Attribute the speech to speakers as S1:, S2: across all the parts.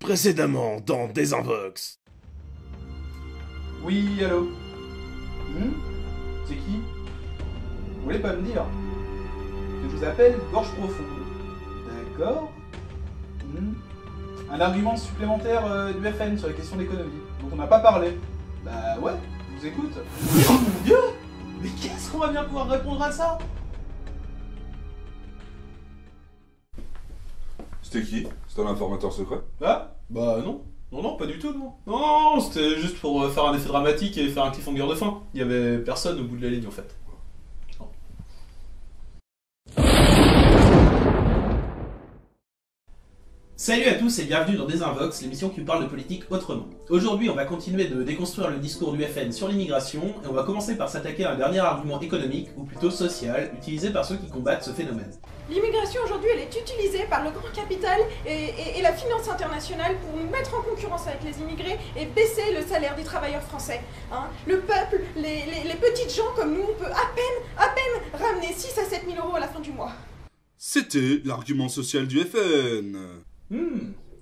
S1: Précédemment dans Desinvox.
S2: Oui, allô. C'est qui? Vous voulez pas me dire? Je vous appelle Gorge Profonde. D'accord. Un argument supplémentaire du FN sur les questions d'économie, dont on n'a pas parlé. Bah ouais, je vous écoute. Oh mon Dieu! Mais qu'est-ce qu'on va bien pouvoir répondre à ça?
S3: C'était qui? C'était un informateur secret?
S2: Ah? Bah non. Non, pas du tout, non. Non, c'était juste pour faire un effet dramatique et faire un cliffhanger de fin. Il y avait personne au bout de la ligne en fait. Non.
S4: Salut à tous et bienvenue dans Desinvox, l'émission qui vous parle de politique autrement. Aujourd'hui, on va continuer de déconstruire le discours du FN sur l'immigration et on va commencer par s'attaquer à un dernier argument économique, ou plutôt social, utilisé par ceux qui combattent ce phénomène.
S5: L'immigration aujourd'hui, elle est utilisée par le grand capital et la finance internationale pour nous mettre en concurrence avec les immigrés et baisser le salaire des travailleurs français. Hein. Le peuple, les petites gens comme nous, on peut à peine ramener 6 à 7 000 euros à la fin du mois.
S3: C'était l'argument social du FN.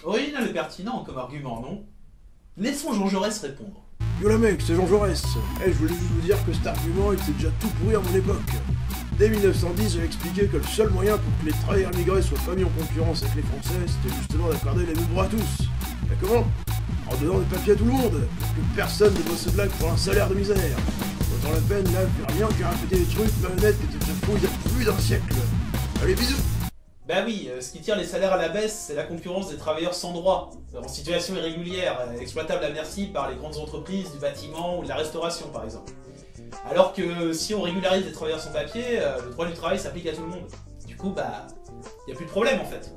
S4: Original et pertinent comme argument, non? Laissons Jean Jaurès répondre.
S1: Yo la mec, c'est Jean Jaurès. Je voulais juste vous dire que cet argument était déjà tout pourri à mon époque. Dès 1910, j'avais expliqué que le seul moyen pour que les travailleurs migrés soient pas mis en concurrence avec les Français, c'était justement d'accorder les mêmes droits à tous. Et comment? En donnant des papiers à tout le monde, pour que personne ne bosse ce blague pour un salaire de misère. Autant la peine, là, fait rien qu'à répéter des trucs malhonnêtes qui étaient déjà faux il y a plus d'un siècle. Allez, bisous!
S4: Bah oui, ce qui tire les salaires à la baisse, c'est la concurrence des travailleurs sans droit, en situation irrégulière, exploitables à merci par les grandes entreprises du bâtiment ou de la restauration par exemple. Alors que si on régularise les travailleurs sans papier, le droit du travail s'applique à tout le monde. Du coup, bah, y a plus de problème en fait.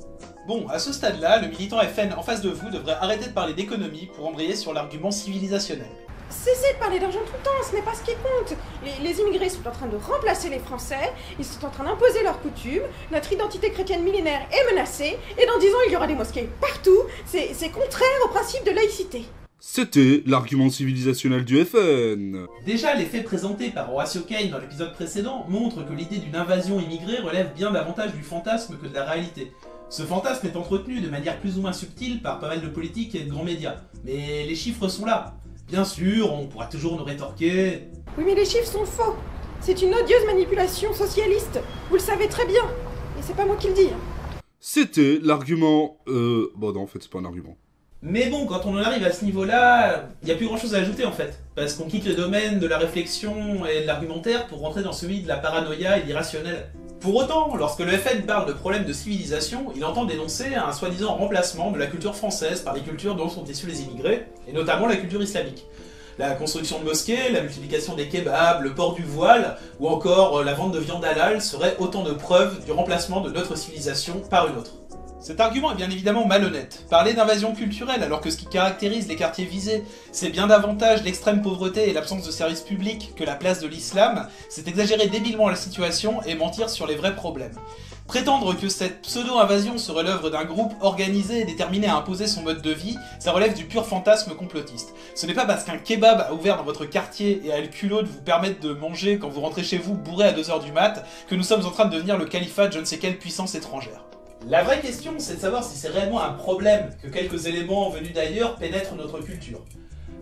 S2: Bon, à ce stade-là, le militant FN en face de vous devrait arrêter de parler d'économie pour embrayer sur l'argument civilisationnel.
S5: Cessez de parler d'argent tout le temps, ce n'est pas ce qui compte. Les immigrés sont en train de remplacer les Français, ils sont en train d'imposer leurs coutumes, notre identité chrétienne millénaire est menacée, et dans 10 ans il y aura des mosquées partout, c'est contraire au principe de laïcité.
S3: C'était l'argument civilisationnel du FN.
S4: Déjà, les faits présentés par Horatio Kane dans l'épisode précédent montrent que l'idée d'une invasion immigrée relève bien davantage du fantasme que de la réalité. Ce fantasme est entretenu de manière plus ou moins subtile par pas mal de politiques et de grands médias, mais les chiffres sont là. Bien sûr, on pourra toujours nous rétorquer...
S5: Oui mais les chiffres sont faux. C'est une odieuse manipulation socialiste. Vous le savez très bien. Et c'est pas moi qui le dis.
S3: C'était l'argument... Bon non, en fait, c'est pas un argument.
S4: Mais bon, quand on en arrive à ce niveau-là, il n'y a plus grand-chose à ajouter en fait. Parce qu'on quitte le domaine de la réflexion et de l'argumentaire pour rentrer dans celui de la paranoïa et de l'irrationnel. Pour autant, lorsque le FN parle de problèmes de civilisation, il entend dénoncer un soi-disant remplacement de la culture française par les cultures dont sont issus les immigrés, et notamment la culture islamique. La construction de mosquées, la multiplication des kebabs, le port du voile, ou encore la vente de viande halal seraient autant de preuves du remplacement de notre civilisation par une autre.
S2: Cet argument est bien évidemment malhonnête. Parler d'invasion culturelle alors que ce qui caractérise les quartiers visés, c'est bien davantage l'extrême pauvreté et l'absence de services publics que la place de l'islam, c'est exagérer débilement la situation et mentir sur les vrais problèmes. Prétendre que cette pseudo-invasion serait l'œuvre d'un groupe organisé et déterminé à imposer son mode de vie, ça relève du pur fantasme complotiste. Ce n'est pas parce qu'un kebab a ouvert dans votre quartier et a le culot de vous permettre de manger quand vous rentrez chez vous bourré à 2h du mat que nous sommes en train de devenir le califat de je ne sais quelle puissance étrangère.
S4: La vraie question, c'est de savoir si c'est réellement un problème que quelques éléments venus d'ailleurs pénètrent notre culture.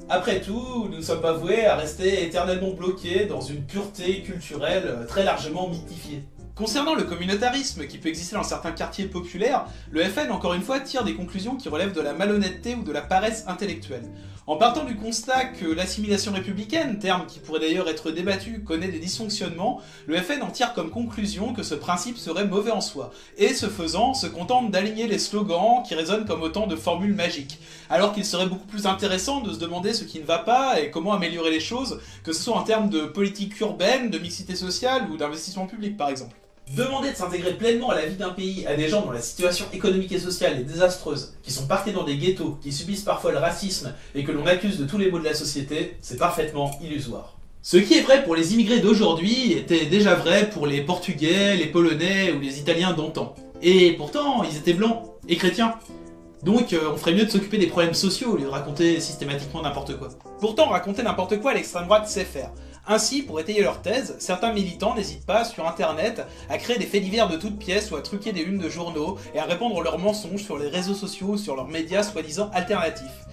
S4: Après tout, nous ne sommes pas voués à rester éternellement bloqués dans une pureté culturelle très largement mythifiée.
S2: Concernant le communautarisme qui peut exister dans certains quartiers populaires, le FN encore une fois tire des conclusions qui relèvent de la malhonnêteté ou de la paresse intellectuelle. En partant du constat que l'assimilation républicaine, terme qui pourrait d'ailleurs être débattu, connaît des dysfonctionnements, le FN en tire comme conclusion que ce principe serait mauvais en soi, et ce faisant, se contente d'aligner les slogans qui résonnent comme autant de formules magiques, alors qu'il serait beaucoup plus intéressant de se demander ce qui ne va pas et comment améliorer les choses, que ce soit en termes de politique urbaine, de mixité sociale ou d'investissement public par exemple.
S4: Demander de s'intégrer pleinement à la vie d'un pays à des gens dont la situation économique et sociale est désastreuse, qui sont parqués dans des ghettos, qui subissent parfois le racisme et que l'on accuse de tous les maux de la société, c'est parfaitement illusoire. Ce qui est vrai pour les immigrés d'aujourd'hui était déjà vrai pour les Portugais, les Polonais ou les Italiens d'antan. Et pourtant, ils étaient blancs et chrétiens. Donc on ferait mieux de s'occuper des problèmes sociaux au lieu de raconter systématiquement n'importe quoi.
S2: Pourtant, raconter n'importe quoi, l'extrême droite sait faire. Ainsi, pour étayer leur thèse, certains militants n'hésitent pas, sur internet, à créer des faits divers de toutes pièces ou à truquer des unes de journaux et à répandre leurs mensonges sur les réseaux sociaux ou sur leurs médias soi-disant alternatifs.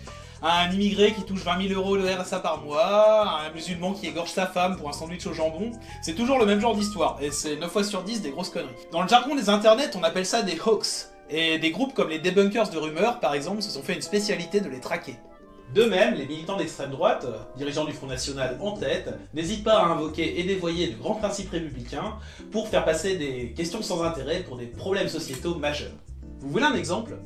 S2: Un immigré qui touche 20 000 € de RSA par mois, un musulman qui égorge sa femme pour un sandwich au jambon, c'est toujours le même genre d'histoire, et c'est 9 fois sur 10 des grosses conneries. Dans le jargon des internets, on appelle ça des hoax, et des groupes comme les debunkers de rumeurs, par exemple, se sont fait une spécialité de les traquer. De même, les militants d'extrême droite, dirigeants du Front National en tête, n'hésitent pas à invoquer et dévoyer de grands principes républicains pour faire passer des questions sans intérêt pour des problèmes sociétaux majeurs. Vous voulez un exemple ?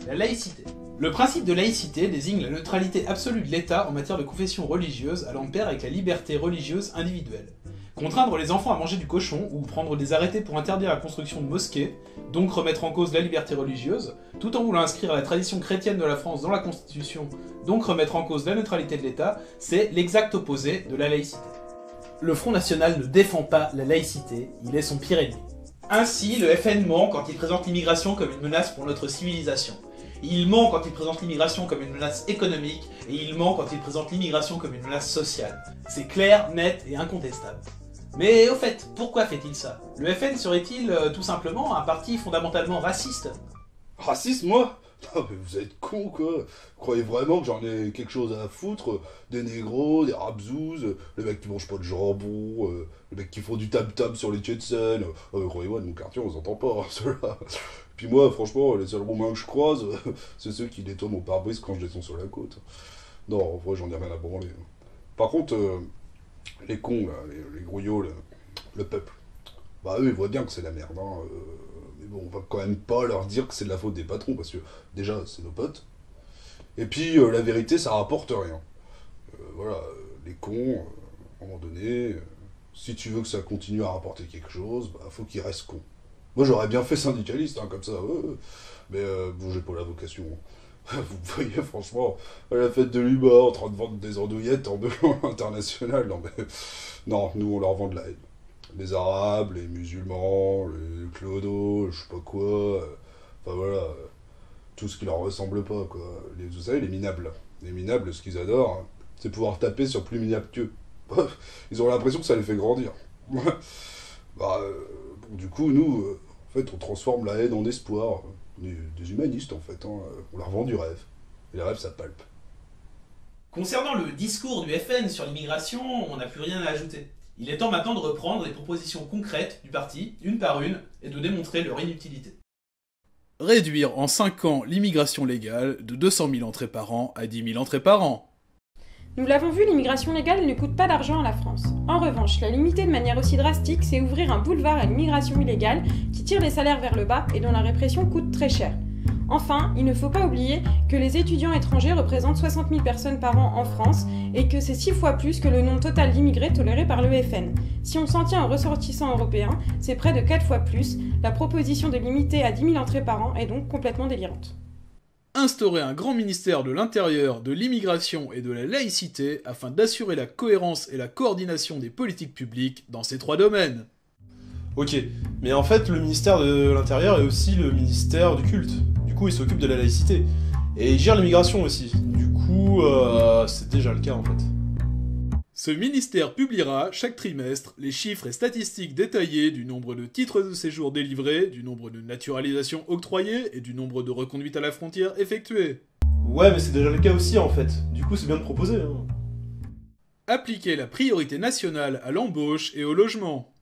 S2: La laïcité. Le principe de laïcité désigne la neutralité absolue de l'État en matière de confession religieuse allant de pair avec la liberté religieuse individuelle. Contraindre les enfants à manger du cochon ou prendre des arrêtés pour interdire la construction de mosquées, donc remettre en cause la liberté religieuse, tout en voulant inscrire la tradition chrétienne de la France dans la Constitution, donc remettre en cause la neutralité de l'État, c'est l'exact opposé de la laïcité. Le Front National ne défend pas la laïcité, il est son pire ennemi. Ainsi, le FN ment quand il présente l'immigration comme une menace pour notre civilisation. Il ment quand il présente l'immigration comme une menace économique, et il ment quand il présente l'immigration comme une menace sociale. C'est clair, net et incontestable. Mais au fait, pourquoi fait-il ça? Le FN serait-il tout simplement un parti fondamentalement raciste?
S3: Raciste, moi? Non, mais vous êtes con, quoi. Vous croyez vraiment que j'en ai quelque chose à foutre? Des négros, des rabzouz, les mecs qui mangent pas de jambon, les mecs qui font du tam-tam sur les Tchétchènes. Croyez-moi, de mon quartier, on s'entend pas, hein, ceux-là. Puis moi, franchement, les seuls Roumains que je croise, c'est ceux qui nettoient mon pare-brise quand je descends sur la côte. Non, en vrai, j'en ai rien à branler. Par contre, les cons, là, les grouillots, le peuple, bah eux, ils voient bien que c'est la merde, hein. Mais bon, on va quand même pas leur dire que c'est de la faute des patrons, parce que, déjà, c'est nos potes. Et puis, la vérité, ça rapporte rien. Voilà, les cons, à un moment donné, si tu veux que ça continue à rapporter quelque chose, bah faut qu'ils restent cons. Moi, j'aurais bien fait syndicaliste, hein, comme ça, mais bon, j'ai pas la vocation. Vous voyez, franchement, à la fête de l'UBA, en train de vendre des andouillettes en devant international, non, mais... Non, nous, on leur vend de la haine. Les Arabes, les musulmans, les clodos, je sais pas quoi... Enfin, voilà, tout ce qui leur ressemble pas, quoi. Vous savez, les minables. Les minables, ce qu'ils adorent, hein, c'est pouvoir taper sur plus minable qu'eux. Ils ont l'impression que ça les fait grandir. Bah... Bon, du coup, nous, en fait, on transforme la haine en espoir. Des humanistes, en fait, hein. On leur vend du rêve. Et les rêves, ça palpe.
S4: Concernant le discours du FN sur l'immigration, on n'a plus rien à ajouter. Il est temps maintenant de reprendre les propositions concrètes du parti, une par une, et de démontrer leur inutilité.
S6: Réduire en 5 ans l'immigration légale de 200 000 entrées par an à 10 000 entrées par an.
S5: Nous l'avons vu, l'immigration légale ne coûte pas d'argent à la France. En revanche, la limiter de manière aussi drastique, c'est ouvrir un boulevard à l'immigration illégale qui tire les salaires vers le bas et dont la répression coûte très cher. Enfin, il ne faut pas oublier que les étudiants étrangers représentent 60 000 personnes par an en France et que c'est 6 fois plus que le nombre total d'immigrés tolérés par le FN. Si on s'en tient aux ressortissants européens, c'est près de 4 fois plus. La proposition de limiter à 10 000 entrées par an est donc complètement délirante.
S6: Instaurer un grand ministère de l'Intérieur, de l'immigration et de la laïcité afin d'assurer la cohérence et la coordination des politiques publiques dans ces 3 domaines.
S7: Ok, mais en fait, le ministère de l'Intérieur est aussi le ministère du culte. Du coup, il s'occupe de la laïcité. Et il gère l'immigration aussi. Du coup, c'est déjà le cas en fait.
S6: Ce ministère publiera chaque trimestre les chiffres et statistiques détaillés du nombre de titres de séjour délivrés, du nombre de naturalisations octroyées et du nombre de reconduites à la frontière effectuées.
S7: Ouais, mais c'est déjà le cas aussi en fait. Du coup, c'est bien de proposer. Hein.
S6: Appliquer la priorité nationale à l'embauche et au logement.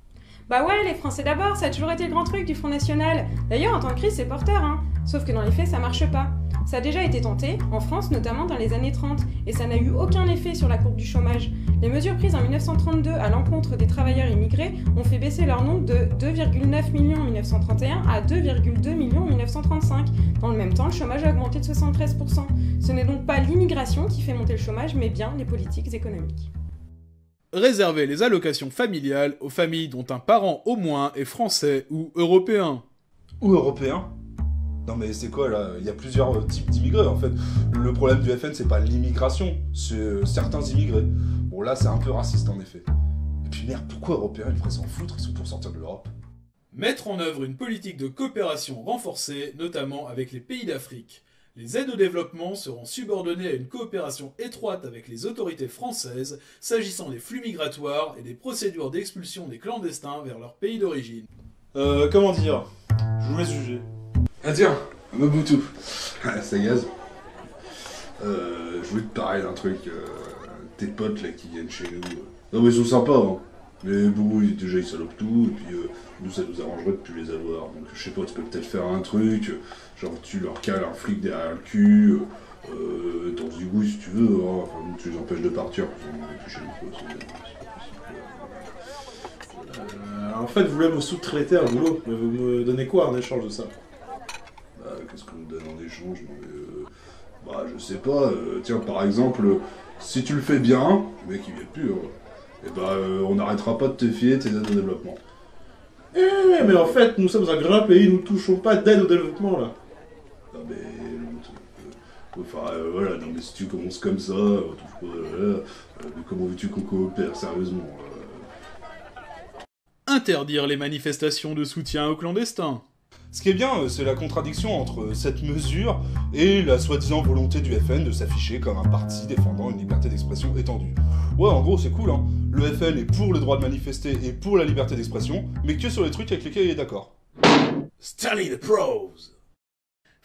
S5: Bah ouais, les Français d'abord, ça a toujours été le grand truc du Front National. D'ailleurs, en temps de crise, c'est porteur, hein. Sauf que dans les faits, ça marche pas. Ça a déjà été tenté, en France notamment dans les années 30, et ça n'a eu aucun effet sur la courbe du chômage. Les mesures prises en 1932 à l'encontre des travailleurs immigrés ont fait baisser leur nombre de 2,9 millions en 1931 à 2,2 millions en 1935. Dans le même temps, le chômage a augmenté de 73%. Ce n'est donc pas l'immigration qui fait monter le chômage, mais bien les politiques économiques.
S6: Réserver les allocations familiales aux familles dont un parent au moins est français ou européen.
S3: Ou européen? Non mais c'est quoi là? Il y a plusieurs types d'immigrés en fait. Le problème du FN c'est pas l'immigration, c'est certains immigrés. Bon là c'est un peu raciste en effet. Et puis merde, pourquoi européens ils devraient s'en foutre, ils sont pour sortir de l'Europe?
S6: Mettre en œuvre une politique de coopération renforcée, notamment avec les pays d'Afrique. Les aides au développement seront subordonnées à une coopération étroite avec les autorités françaises s'agissant des flux migratoires et des procédures d'expulsion des clandestins vers leur pays d'origine.
S7: Comment dire? Je vous laisse juger.
S3: Ah tiens, Mobutu. Ça gaz. Je voulais te parler d'un truc. Tes potes là qui viennent chez nous. Non mais ils sont sympas, hein. Mais bon, déjà ils salopent tout, et puis nous ça nous arrangerait de plus les avoir. Donc je sais pas, tu peux peut-être faire un truc, genre tu leur cales un flic derrière le cul, t'en zigouilles si tu veux, hein. Enfin tu les empêches de partir, parce qu'on est plus chez nous, quoi. C'est pas possible.
S7: En fait, vous voulez me sous-traiter un boulot, mais vous me donnez quoi en échange de ça?
S3: Bah qu'est-ce qu'on me donne en échange? Non mais bah je sais pas, tiens par exemple, si tu le fais bien, le mec il vient plus, hein. Et bah on n'arrêtera pas de te filer tes aides au développement.
S7: Mais en fait, nous sommes un grand pays, nous ne touchons pas d'aide au développement, là.
S3: Non mais voilà, non mais si tu commences comme ça, mais comment veux-tu qu'on coopère, sérieusement?
S6: Interdire les manifestations de soutien aux clandestins.
S3: Ce qui est bien, c'est la contradiction entre cette mesure et la soi-disant volonté du FN de s'afficher comme un parti défendant une liberté d'expression étendue. Ouais, en gros, c'est cool, hein. Le FN est pour le droit de manifester et pour la liberté d'expression, mais que sur les trucs avec lesquels il est d'accord.
S6: Study the pros.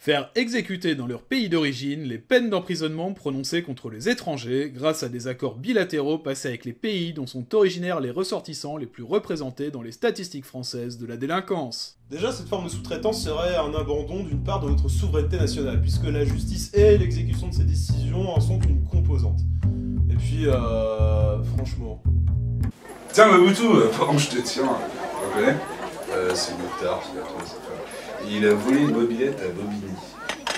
S6: Faire exécuter dans leur pays d'origine les peines d'emprisonnement prononcées contre les étrangers grâce à des accords bilatéraux passés avec les pays dont sont originaires les ressortissants les plus représentés dans les statistiques françaises de la délinquance.
S7: Déjà, cette forme de sous-traitance serait un abandon d'une part de notre souveraineté nationale, puisque la justice et l'exécution de ces décisions en sont une composante. Et puis, franchement...
S3: Tiens, Mobutu, pendant que je te tiens, tu reconnais? C'est Moutard, c'est la France. Il a volé une mobilette à Bobigny.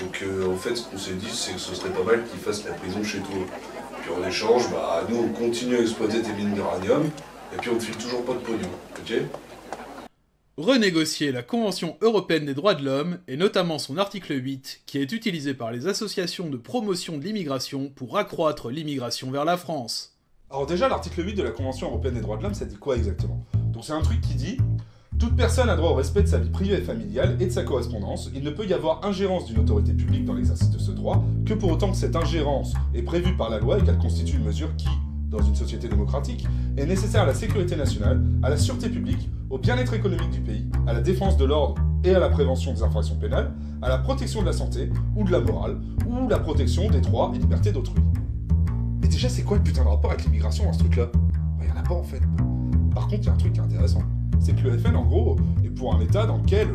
S3: Donc en fait, ce qu'on s'est dit, c'est que ce serait pas mal qu'il fasse la prison chez toi. Puis en échange, bah nous on continue à exploiter tes mines d'uranium, et puis on te file toujours pas de pognon, ok?
S6: Renégocier la Convention européenne des droits de l'homme, et notamment son article 8, qui est utilisé par les associations de promotion de l'immigration pour accroître l'immigration vers la France.
S3: Alors déjà, l'article 8 de la Convention européenne des droits de l'homme, ça dit quoi exactement? Donc c'est un truc qui dit... Toute personne a droit au respect de sa vie privée et familiale et de sa correspondance. Il ne peut y avoir ingérence d'une autorité publique dans l'exercice de ce droit que pour autant que cette ingérence est prévue par la loi et qu'elle constitue une mesure qui, dans une société démocratique, est nécessaire à la sécurité nationale, à la sûreté publique, au bien-être économique du pays, à la défense de l'ordre et à la prévention des infractions pénales, à la protection de la santé ou de la morale, ou la protection des droits et libertés d'autrui. Mais déjà, c'est quoi le putain de rapport avec l'immigration dans ce truc-là? Il y en a pas en fait. Par contre, il y a un truc qui est intéressant. C'est que le FN, en gros, est pour un état dans lequel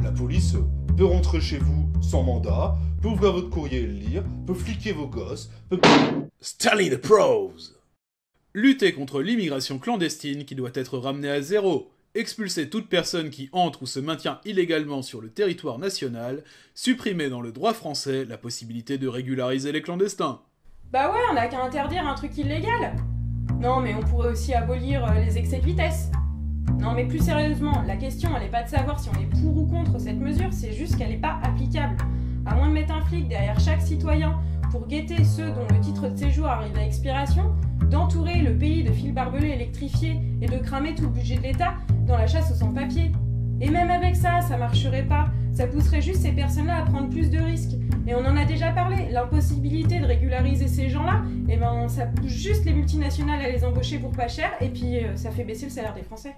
S3: la police peut rentrer chez vous sans mandat, peut ouvrir votre courrier et le lire, peut fliquer vos gosses, peut...
S6: Study the pros. Lutter contre l'immigration clandestine qui doit être ramenée à zéro. Expulser toute personne qui entre ou se maintient illégalement sur le territoire national. Supprimer dans le droit français la possibilité de régulariser les clandestins.
S5: Bah ouais, on a qu'à interdire un truc illégal. Non, mais on pourrait aussi abolir les excès de vitesse. Non mais plus sérieusement, la question elle est pas de savoir si on est pour ou contre cette mesure, c'est juste qu'elle est pas applicable. À moins de mettre un flic derrière chaque citoyen pour guetter ceux dont le titre de séjour arrive à expiration, d'entourer le pays de fils barbelés électrifiés et de cramer tout le budget de l'État dans la chasse aux sans-papiers. Et même avec ça, ça marcherait pas, ça pousserait juste ces personnes-là à prendre plus de risques. Et on en a déjà parlé, l'impossibilité de régulariser ces gens-là, eh ben ça pousse juste les multinationales à les embaucher pour pas cher, et puis ça fait baisser le salaire des Français.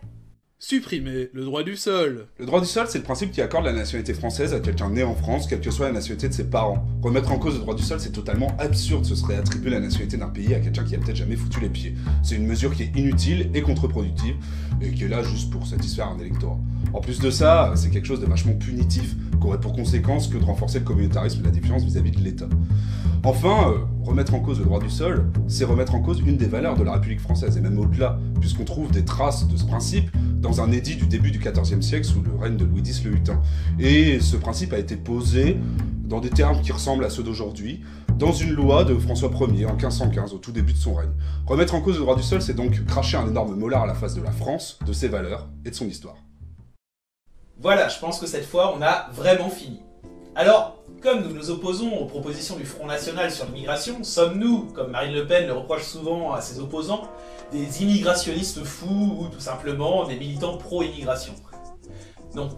S6: Supprimer le droit du sol.
S3: Le droit du sol, c'est le principe qui accorde la nationalité française à quelqu'un né en France, quelle que soit la nationalité de ses parents. Remettre en cause le droit du sol, c'est totalement absurde, ce serait attribuer la nationalité d'un pays à quelqu'un qui a peut-être jamais foutu les pieds. C'est une mesure qui est inutile et contre-productive, et qui est là juste pour satisfaire un électorat. En plus de ça, c'est quelque chose de vachement punitif, qui aurait pour conséquence que de renforcer le communautarisme et la défiance vis-à-vis de l'État. Enfin, remettre en cause le droit du sol, c'est remettre en cause une des valeurs de la République française, et même au-delà, puisqu'on trouve des traces de ce principe dans un édit du début du XIVe siècle sous le règne de Louis X le Hutin. Et ce principe a été posé dans des termes qui ressemblent à ceux d'aujourd'hui, dans une loi de François Ier en 1515, au tout début de son règne. Remettre en cause le droit du sol, c'est donc cracher un énorme molar à la face de la France, de ses valeurs et de son histoire.
S2: Voilà, je pense que cette fois, on a vraiment fini. Alors, comme nous nous opposons aux propositions du Front National sur l'immigration, sommes-nous, comme Marine Le Pen le reproche souvent à ses opposants, des immigrationnistes fous ou tout simplement des militants pro-immigration? Non.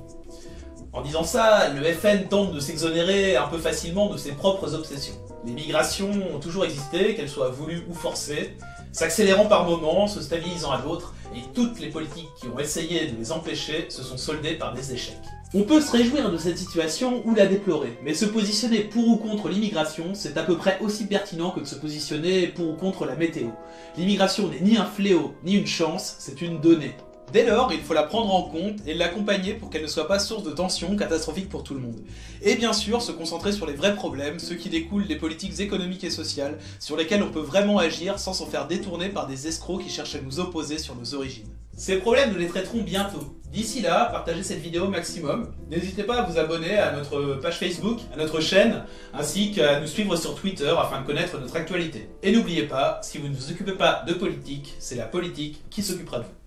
S4: En disant ça, le FN tente de s'exonérer un peu facilement de ses propres obsessions. Les migrations ont toujours existé, qu'elles soient voulues ou forcées, s'accélérant par moments, se stabilisant à d'autres, et toutes les politiques qui ont essayé de les empêcher se sont soldées par des échecs. On peut se réjouir de cette situation ou la déplorer, mais se positionner pour ou contre l'immigration, c'est à peu près aussi pertinent que de se positionner pour ou contre la météo. L'immigration n'est ni un fléau, ni une chance, c'est une donnée. Dès lors, il faut la prendre en compte et l'accompagner pour qu'elle ne soit pas source de tensions catastrophiques pour tout le monde. Et bien sûr, se concentrer sur les vrais problèmes, ceux qui découlent des politiques économiques et sociales, sur lesquels on peut vraiment agir sans s'en faire détourner par des escrocs qui cherchent à nous opposer sur nos origines. Ces problèmes, nous les traiterons bientôt. D'ici là, partagez cette vidéo au maximum. N'hésitez pas à vous abonner à notre page Facebook, à notre chaîne, ainsi qu'à nous suivre sur Twitter afin de connaître notre actualité. Et n'oubliez pas, si vous ne vous occupez pas de politique, c'est la politique qui s'occupera de vous.